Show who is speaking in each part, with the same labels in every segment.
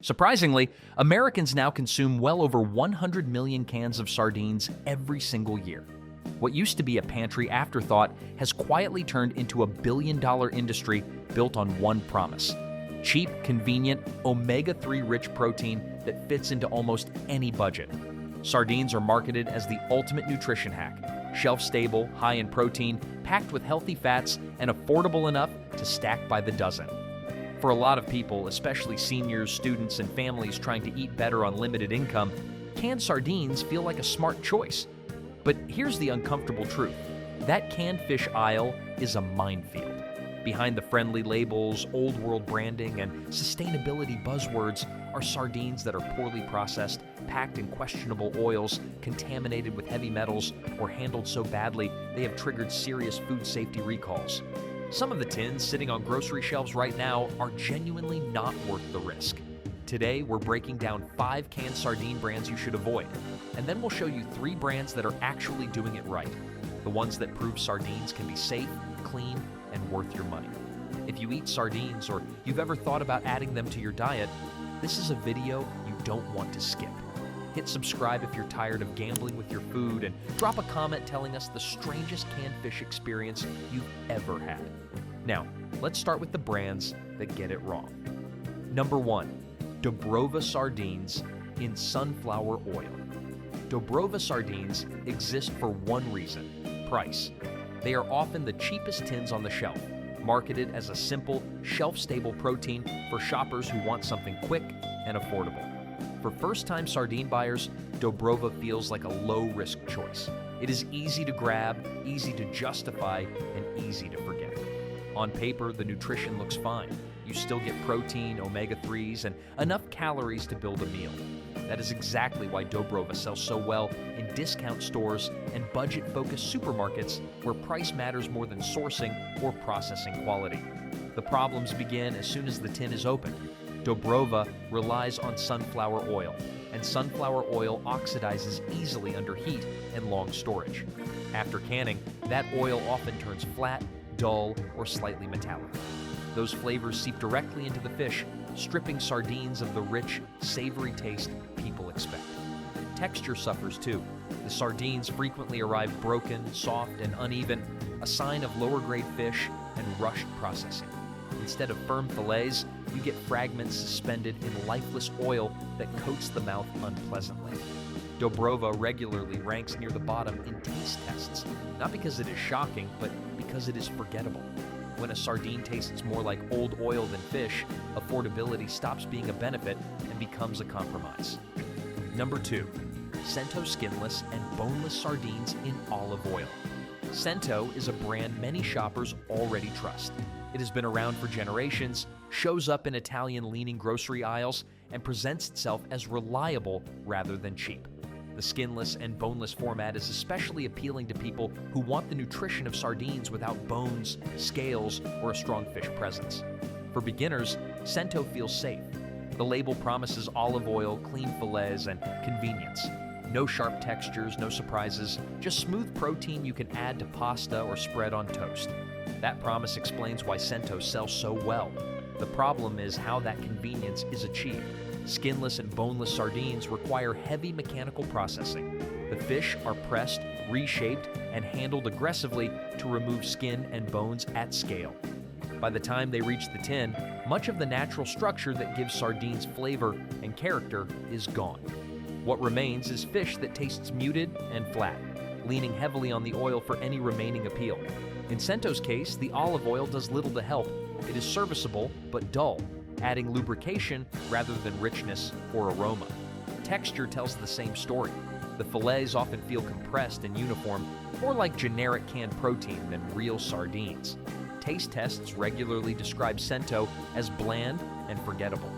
Speaker 1: Surprisingly, Americans now consume well over 100 million cans of sardines every single year. What used to be a pantry afterthought has quietly turned into a billion-dollar industry built on one promise: cheap, convenient, omega-3 rich protein that fits into almost any budget. Sardines are marketed as the ultimate nutrition hack: shelf-stable, high in protein, packed with healthy fats, and affordable enough to stack by the dozen. For a lot of people, especially seniors, students, and families trying to eat better on limited income, canned sardines feel like a smart choice. But here's the uncomfortable truth: that canned fish aisle is a minefield. Behind the friendly labels, old-world branding, and sustainability buzzwords are sardines that are poorly processed, packed in questionable oils, contaminated with heavy metals, or handled so badly they have triggered serious food safety recalls. Some of the tins sitting on grocery shelves right now are genuinely not worth the risk. Today, we're breaking down 5 canned sardine brands you should avoid, and then we'll show you 3 brands that are actually doing it right. The ones that prove sardines can be safe, clean, and worth your money. If you eat sardines or you've ever thought about adding them to your diet, this is a video you don't want to skip. Hit subscribe if you're tired of gambling with your food, and drop a comment telling us the strangest canned fish experience you've ever had. Now, let's start with the brands that get it wrong. Number 1, Dobrova sardines in sunflower oil. Dobrova sardines exist for one reason: price. They are often the cheapest tins on the shelf, marketed as a simple, shelf-stable protein for shoppers who want something quick and affordable. For first-time sardine buyers, Dobrova feels like a low-risk choice. It is easy to grab, easy to justify, and easy to forget. On paper, the nutrition looks fine. You still get protein, omega-3s, and enough calories to build a meal. That is exactly why Dobrova sells so well in discount stores and budget-focused supermarkets where price matters more than sourcing or processing quality. The problems begin as soon as the tin is opened. Dobrova relies on sunflower oil, and sunflower oil oxidizes easily under heat and long storage. After canning, that oil often turns flat, dull, or slightly metallic. Those flavors seep directly into the fish, stripping sardines of the rich, savory taste people expect. Texture suffers too. The sardines frequently arrive broken, soft, and uneven, a sign of lower-grade fish and rushed processing. Instead of firm fillets, you get fragments suspended in lifeless oil that coats the mouth unpleasantly. Dobrova regularly ranks near the bottom in taste tests, not because it is shocking, but because it is forgettable. When a sardine tastes more like old oil than fish, affordability stops being a benefit and becomes a compromise. Number 2, Cento skinless and boneless sardines in olive oil. Cento is a brand many shoppers already trust. It has been around for generations, shows up in Italian-leaning grocery aisles, and presents itself as reliable rather than cheap. The skinless and boneless format is especially appealing to people who want the nutrition of sardines without bones, scales, or a strong fish presence. For beginners, Cento feels safe. The label promises olive oil, clean fillets, and convenience. No sharp textures, no surprises, just smooth protein you can add to pasta or spread on toast. That promise explains why Cento sells so well. The problem is how that convenience is achieved. Skinless and boneless sardines require heavy mechanical processing. The fish are pressed, reshaped, and handled aggressively to remove skin and bones at scale. By the time they reach the tin, much of the natural structure that gives sardines flavor and character is gone. What remains is fish that tastes muted and flat, leaning heavily on the oil for any remaining appeal. In Cento's case, the olive oil does little to help. It is serviceable but dull, adding lubrication rather than richness or aroma. Texture tells the same story. The fillets often feel compressed and uniform, more like generic canned protein than real sardines. Taste tests regularly describe Cento as bland and forgettable.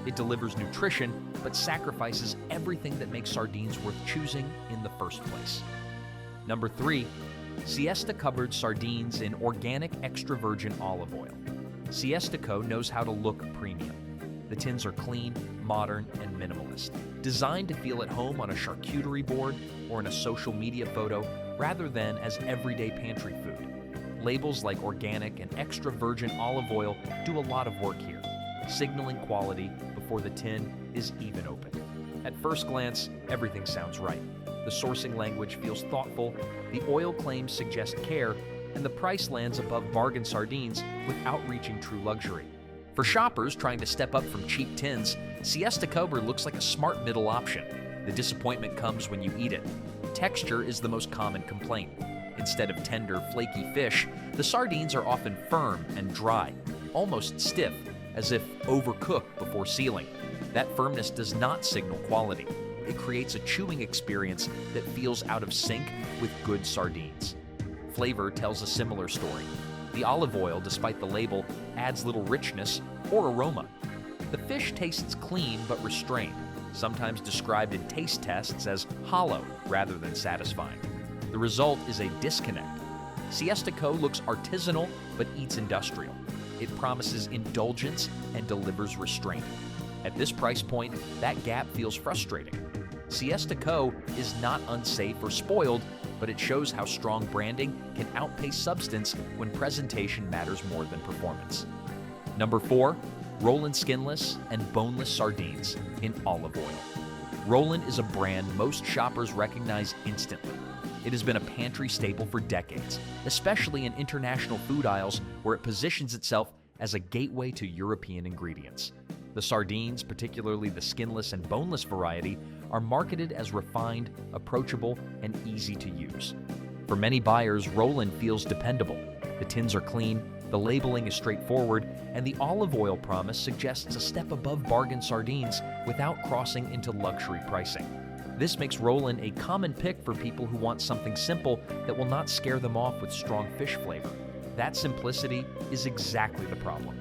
Speaker 1: It delivers nutrition, but sacrifices everything that makes sardines worth choosing in the first place. Number 3, Siesta-covered sardines in organic extra virgin olive oil. Siesta Co. knows how to look premium. The tins are clean, modern, and minimalist, designed to feel at home on a charcuterie board or in a social media photo rather than as everyday pantry food. Labels like organic and extra virgin olive oil do a lot of work here, signaling quality before the tin is even opened. At first glance, everything sounds right. The sourcing language feels thoughtful, the oil claims suggest care, and the price lands above bargain sardines without reaching true luxury. For shoppers trying to step up from cheap tins, Siesta Cobra looks like a smart middle option. The disappointment comes when you eat it. Texture is the most common complaint. Instead of tender, flaky fish, the sardines are often firm and dry, almost stiff, as if overcooked before sealing. That firmness does not signal quality. It creates a chewing experience that feels out of sync with good sardines. Flavor tells a similar story. The olive oil, despite the label, adds little richness or aroma. The fish tastes clean but restrained, sometimes described in taste tests as hollow rather than satisfying. The result is a disconnect. Siesta Co. looks artisanal but eats industrial. It promises indulgence and delivers restraint. At this price point, that gap feels frustrating. Siesta Co. is not unsafe or spoiled, but it shows how strong branding can outpace substance when presentation matters more than performance. Number 4, Roland Skinless and Boneless Sardines in olive oil. Roland is a brand most shoppers recognize instantly. It has been a pantry staple for decades, especially in international food aisles where it positions itself as a gateway to European ingredients. The sardines, particularly the skinless and boneless variety, are marketed as refined, approachable, and easy to use. For many buyers, Roland feels dependable. The tins are clean, the labeling is straightforward, and the olive oil promise suggests a step above bargain sardines without crossing into luxury pricing. This makes Roland a common pick for people who want something simple that will not scare them off with strong fish flavor. That simplicity is exactly the problem.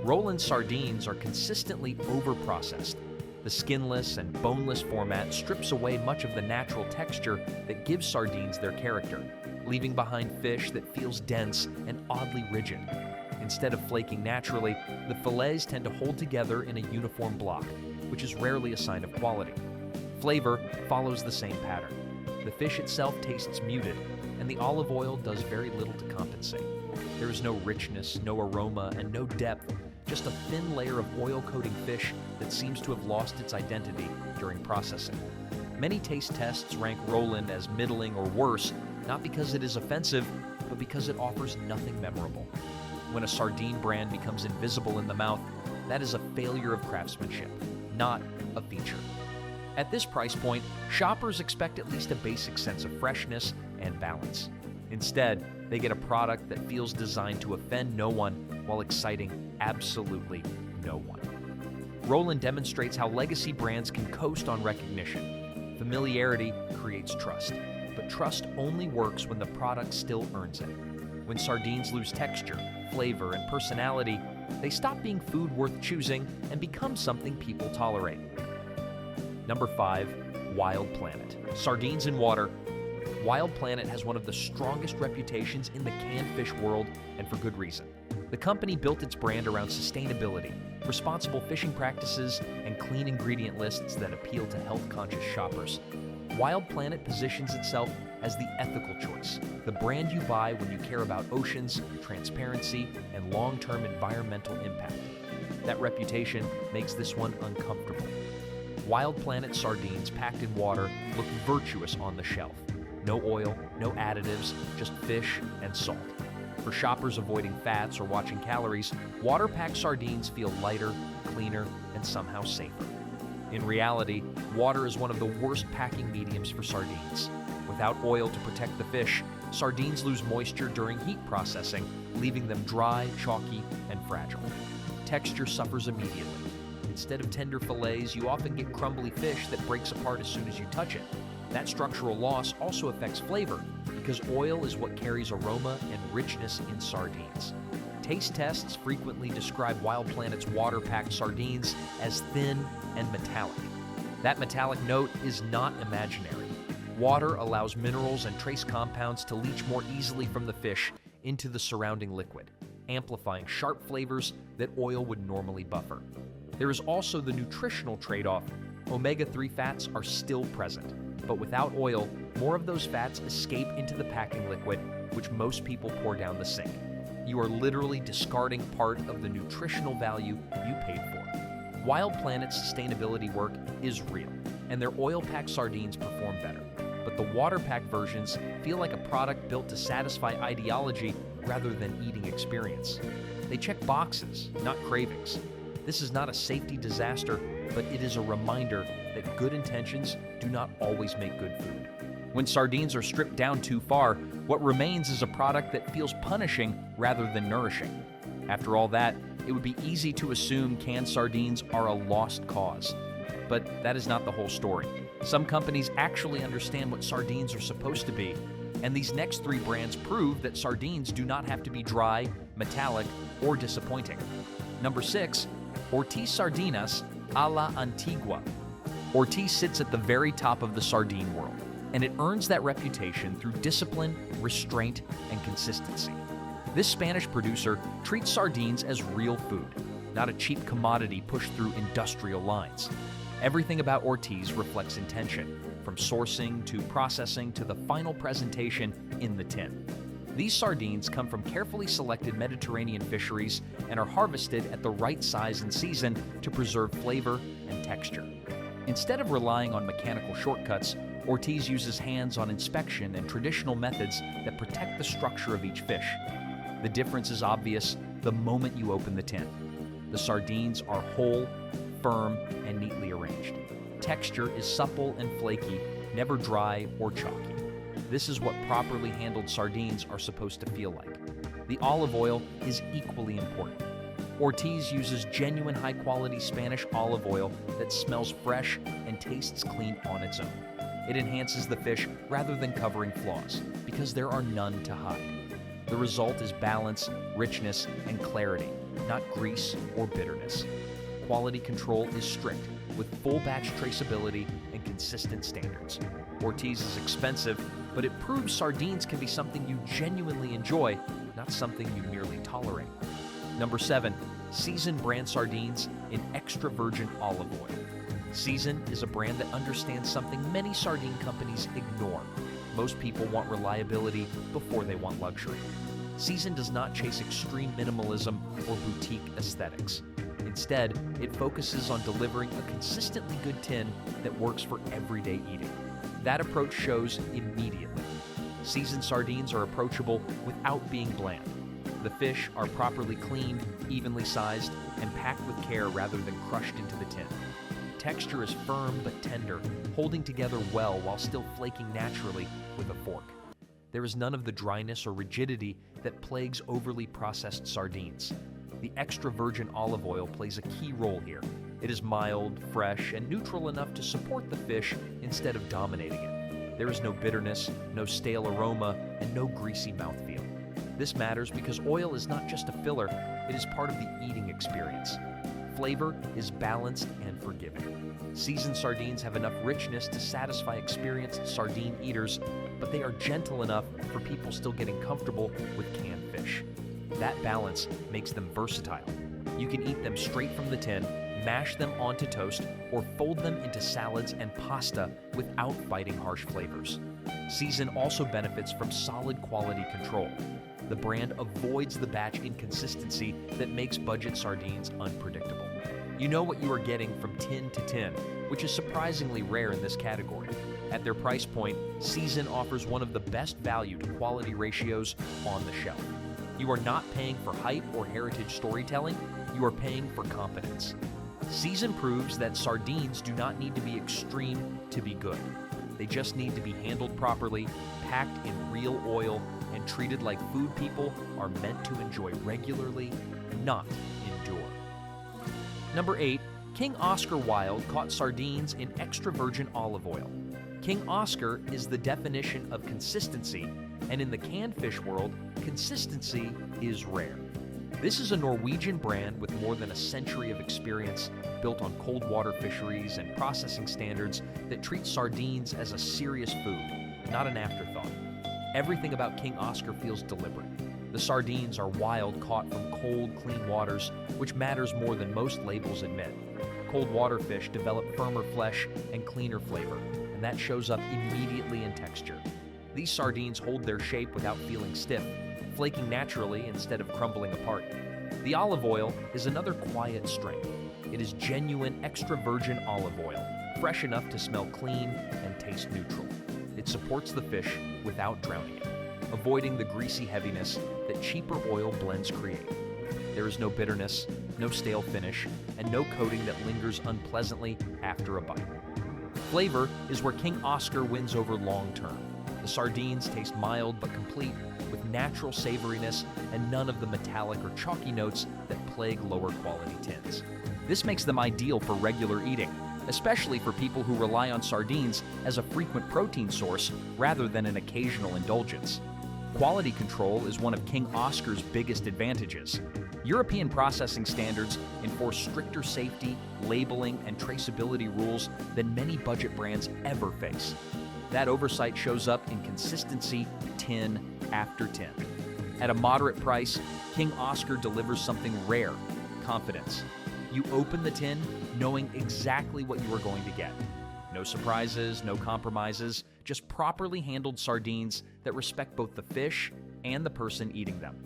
Speaker 1: Roland sardines are consistently overprocessed. The skinless and boneless format strips away much of the natural texture that gives sardines their character, leaving behind fish that feels dense and oddly rigid. Instead of flaking naturally, the fillets tend to hold together in a uniform block, which is rarely a sign of quality. Flavor follows the same pattern. The fish itself tastes muted, and the olive oil does very little to compensate. There is no richness, no aroma, and no depth, just a thin layer of oil-coating fish that seems to have lost its identity during processing. Many taste tests rank Roland as middling or worse, not because it is offensive, but because it offers nothing memorable. When a sardine brand becomes invisible in the mouth, that is a failure of craftsmanship, not a feature. At this price point, shoppers expect at least a basic sense of freshness and balance. Instead, they get a product that feels designed to offend no one while exciting absolutely no one. Roland demonstrates how legacy brands can coast on recognition. Familiarity creates trust, but trust only works when the product still earns it. When sardines lose texture, flavor, and personality, they stop being food worth choosing and become something people tolerate. Number 5, Wild Planet. Sardines in water. Wild Planet has one of the strongest reputations in the canned fish world, and for good reason. The company built its brand around sustainability, responsible fishing practices, and clean ingredient lists that appeal to health-conscious shoppers. Wild Planet positions itself as the ethical choice, the brand you buy when you care about oceans, transparency, and long-term environmental impact. That reputation makes this one uncomfortable. Wild Planet sardines packed in water look virtuous on the shelf. No oil, no additives, just fish and salt. For shoppers avoiding fats or watching calories, water-packed sardines feel lighter, cleaner, and somehow safer. In reality, water is one of the worst packing mediums for sardines. Without oil to protect the fish, sardines lose moisture during heat processing, leaving them dry, chalky, and fragile. Texture suffers immediately. Instead of tender fillets, you often get crumbly fish that breaks apart as soon as you touch it. That structural loss also affects flavor, because oil is what carries aroma and richness in sardines. Taste tests frequently describe Wild Planet's water-packed sardines as thin and metallic. That metallic note is not imaginary. Water allows minerals and trace compounds to leach more easily from the fish into the surrounding liquid, amplifying sharp flavors that oil would normally buffer. There is also the nutritional trade-off. Omega-3 fats are still present, but without oil, more of those fats escape into the packing liquid, which most people pour down the sink. You are literally discarding part of the nutritional value you paid for. Wild Planet's sustainability work is real, and their oil-packed sardines perform better. But the water-packed versions feel like a product built to satisfy ideology rather than eating experience. They check boxes, not cravings. This is not a safety disaster, but it is a reminder that good intentions do not always make good food. When sardines are stripped down too far, what remains is a product that feels punishing rather than nourishing. After all that, it would be easy to assume canned sardines are a lost cause. But that is not the whole story. Some companies actually understand what sardines are supposed to be, and these next 3 brands prove that sardines do not have to be dry, metallic, or disappointing. Number 6, Ortiz Sardinas a la Antigua. Ortiz sits at the very top of the sardine world, and it earns that reputation through discipline, restraint, and consistency. This Spanish producer treats sardines as real food, not a cheap commodity pushed through industrial lines. Everything about Ortiz reflects intention, from sourcing to processing to the final presentation in the tin. These sardines come from carefully selected Mediterranean fisheries and are harvested at the right size and season to preserve flavor and texture. Instead of relying on mechanical shortcuts, Ortiz uses hands-on inspection and traditional methods that protect the structure of each fish. The difference is obvious the moment you open the tin. The sardines are whole, firm, and neatly arranged. Texture is supple and flaky, never dry or chalky. This is what properly handled sardines are supposed to feel like. The olive oil is equally important. Ortiz uses genuine high-quality Spanish olive oil that smells fresh and tastes clean on its own. It enhances the fish rather than covering flaws, because there are none to hide. The result is balance, richness, and clarity, not grease or bitterness. Quality control is strict, with full batch traceability and consistent standards. Ortiz is expensive, but it proves sardines can be something you genuinely enjoy, not something you merely tolerate. Number 7, Seasoned brand sardines in extra virgin olive oil. Seasoned is a brand that understands something many sardine companies ignore. Most people want reliability before they want luxury. Seasoned does not chase extreme minimalism or boutique aesthetics. Instead, it focuses on delivering a consistently good tin that works for everyday eating. That approach shows immediately. Seasoned sardines are approachable without being bland. The fish are properly cleaned, evenly sized, and packed with care rather than crushed into the tin. Texture is firm but tender, holding together well while still flaking naturally with a fork. There is none of the dryness or rigidity that plagues overly processed sardines. The extra virgin olive oil plays a key role here. It is mild, fresh, and neutral enough to support the fish instead of dominating it. There is no bitterness, no stale aroma, and no greasy mouthfeel. This matters because oil is not just a filler, it is part of the eating experience. Flavor is balanced and forgiving. Seasoned sardines have enough richness to satisfy experienced sardine eaters, but they are gentle enough for people still getting comfortable with canned fish. That balance makes them versatile. You can eat them straight from the tin, mash them onto toast, or fold them into salads and pasta without fighting harsh flavors. Seasoned also benefits from solid quality control. The brand avoids the batch inconsistency that makes budget sardines unpredictable. You know what you are getting from tin to tin, which is surprisingly rare in this category. At their price point, Seasoned offers one of the best value to quality ratios on the shelf. You are not paying for hype or heritage storytelling, you are paying for competence. Seasoned proves that sardines do not need to be extreme to be good. They just need to be handled properly, packed in real oil, and treated like food people are meant to enjoy regularly, not endure. Number 8, King Oscar Wilde caught sardines in extra virgin olive oil. King Oscar is the definition of consistency, and in the canned fish world, consistency is rare. This is a Norwegian brand with more than a century of experience, built on cold water fisheries and processing standards that treat sardines as a serious food, not an afterthought. Everything about King Oscar feels deliberate. The sardines are wild, caught from cold, clean waters, which matters more than most labels admit. Cold water fish develop firmer flesh and cleaner flavor, and that shows up immediately in texture. These sardines hold their shape without feeling stiff, flaking naturally instead of crumbling apart. The olive oil is another quiet strength. It is genuine extra virgin olive oil, fresh enough to smell clean and taste neutral. It supports the fish without drowning it, avoiding the greasy heaviness that cheaper oil blends create. There is no bitterness, no stale finish, and no coating that lingers unpleasantly after a bite. Flavor is where King Oscar wins over long term. The sardines taste mild but complete, with natural savoriness and none of the metallic or chalky notes that plague lower quality tins. This makes them ideal for regular eating, especially for people who rely on sardines as a frequent protein source rather than an occasional indulgence. Quality control is one of King Oscar's biggest advantages. European processing standards enforce stricter safety, labeling, and traceability rules than many budget brands ever face. That oversight shows up in consistency, tin after tin. At a moderate price, King Oscar delivers something rare: confidence. You open the tin knowing exactly what you are going to get. No surprises, no compromises, just properly handled sardines that respect both the fish and the person eating them.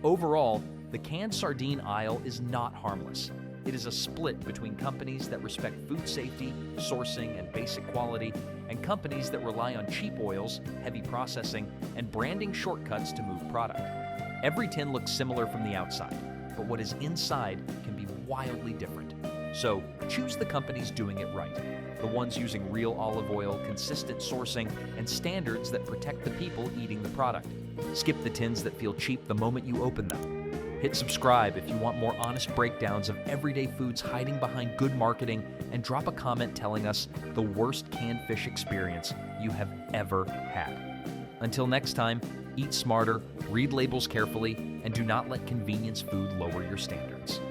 Speaker 1: Overall, the canned sardine aisle is not harmless. It is a split between companies that respect food safety, sourcing, and basic quality, and companies that rely on cheap oils, heavy processing, and branding shortcuts to move product. Every tin looks similar from the outside, but what is inside can be wildly different. So choose the companies doing it right, the ones using real olive oil, consistent sourcing, and standards that protect the people eating the product. Skip the tins that feel cheap the moment you open them. Hit subscribe if you want more honest breakdowns of everyday foods hiding behind good marketing, and drop a comment telling us the worst canned fish experience you have ever had. Until next time, eat smarter, read labels carefully, and do not let convenience food lower your standards.